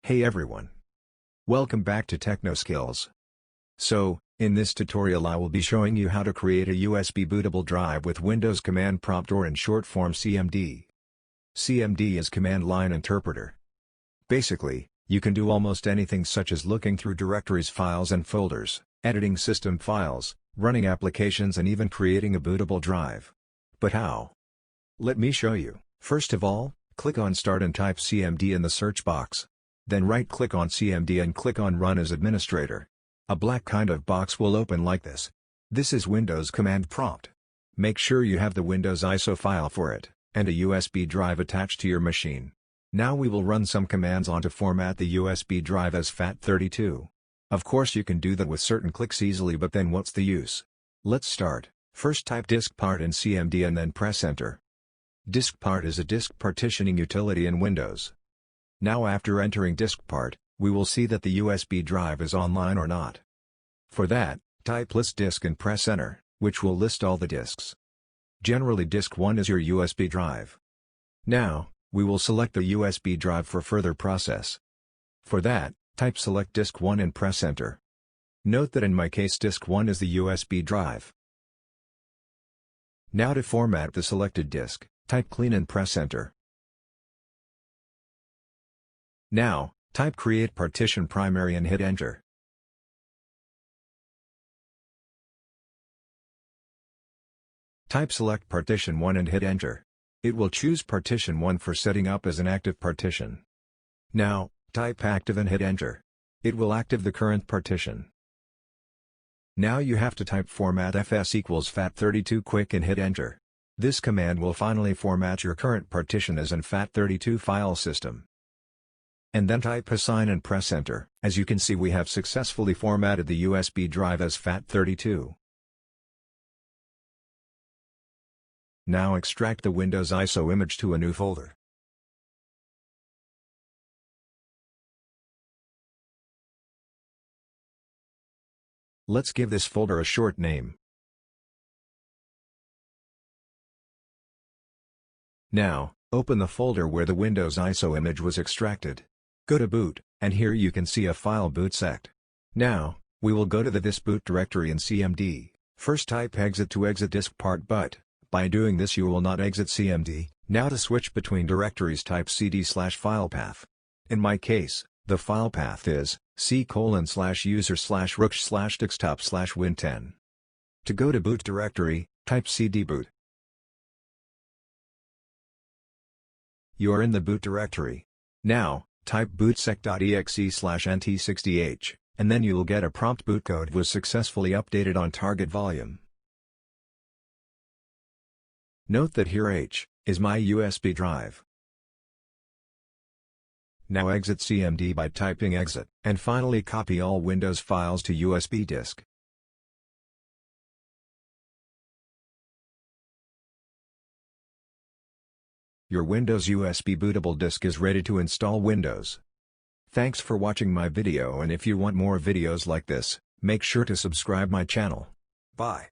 Hey everyone! Welcome back to Techno Skills. So, in this tutorial I will be showing you how to create a USB bootable drive with Windows Command Prompt, or in short form CMD. CMD is Command Line Interpreter. Basically, you can do almost anything such as looking through directories, files and folders, editing system files, running applications and even creating a bootable drive. But how? Let me show you. First of all, click on Start and type CMD in the search box. Then right-click on CMD and click on Run as Administrator. A black kind of box will open like this. This is Windows Command Prompt. Make sure you have the Windows ISO file for it, and a USB drive attached to your machine. Now we will run some commands to format the USB drive as FAT32. Of course you can do that with certain clicks easily, but then what's the use? Let's start. First type disk part in CMD and then press Enter. Disk part is a disk partitioning utility in Windows. Now after entering disk part, we will see that the USB drive is online or not. For that, type list disk and press Enter, which will list all the disks. Generally disk 1 is your USB drive. Now, we will select the USB drive for further process. For that, type select disk 1 and press Enter. Note that in my case disk 1 is the USB drive. Now to format the selected disk, type clean and press Enter. Now, type Create Partition Primary and hit Enter. Type Select Partition 1 and hit Enter. It will choose Partition 1 for setting up as an active partition. Now, type Active and hit Enter. It will active the current partition. Now you have to type Format fs equals FAT32 quick and hit Enter. This command will finally format your current partition as an FAT32 file system. And then type Assign and press Enter. As you can see, we have successfully formatted the USB drive as FAT32. Now extract the Windows ISO image to a new folder. Let's give this folder a short name. Now, open the folder where the Windows ISO image was extracted. Go to Boot, and here you can see a file boot sect. Now, we will go to this boot directory in CMD. First type exit to exit disk part, but by doing this you will not exit CMD. Now to switch between directories type cd/file path. In my case, the file path is c:/user/root/desktop/win10. To go to boot directory, type cd boot. You are in the boot directory. Now, type bootsec.exe/nt60h, and then you will get a prompt boot code was successfully updated on target volume. Note that here H is my USB drive. Now exit CMD by typing exit, and finally copy all Windows files to USB disk. Your Windows USB bootable disk is ready to install Windows. Thanks for watching my video, and if you want more videos like this, make sure to subscribe my channel. Bye.